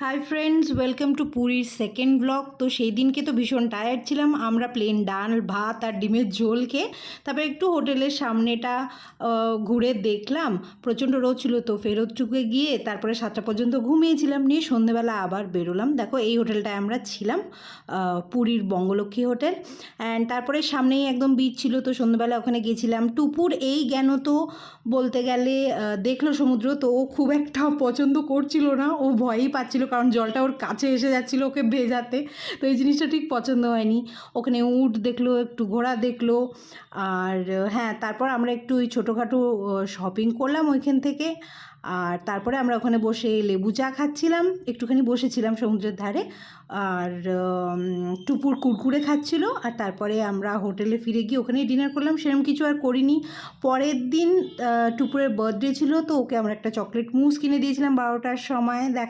Hi friends, welcome to পুরীর second blog. তো সেই দিনকে তো ভীষণ টায়ার্ড ছিলাম আমরা, প্লেন ডাল ভাত আর ডিমের ঝোল খেয়ে তারপরে একটু হোটেলের সামনেটা ঘুরে দেখলাম। প্রচণ্ড রোদ ছিল, তো ফেরত চুকে গিয়ে তারপরে 7টা পর্যন্ত ঘুমিয়েছিলাম, নিয়ে সন্ধ্যেবেলা আবার বেরোলাম। দেখো এই হোটেলটায় আমরা ছিলাম, পুরীর বঙ্গলক্ষ্মী হোটেল। অ্যান্ড তারপরে সামনেই একদম বিচ ছিল, তো সন্ধ্যেবেলা ওখানে গেছিলাম। টুপুর এই জ্ঞান তো বলতে গেলে দেখলো সমুদ্র, তো ও খুব একটা পছন্দ করছিল না, ও ভয়ই পাচ্ছিল কারণ জলটা ওর কাছে এসে যাচ্ছিলো ওকে ভেজাতে। তো এই জিনিসটা ঠিক পছন্দ হয়নি। ওখানে উট দেখলো, একটু ঘোড়া দেখলো। আর হ্যাঁ, তারপর আমরা একটু ওই ছোটোখাটো শপিং করলাম ওইখান থেকে। আর তারপরে আমরা ওখানে বসে লেবু চা খাচ্ছিলাম, একটুখানি বসেছিলাম সমুদ্রের ধারে। আর টুপুর কুরকুরে খাচ্ছিল। আর তারপরে আমরা হোটেলে ফিরে গিয়ে ওখানেই ডিনার করলাম, সেরকম কিছু আর করিনি। পরের দিন টুপুরের বার্থডে ছিল, তো ওকে আমরা একটা চকলেট মুস কিনে দিয়েছিলাম 12টার সময়। দেখা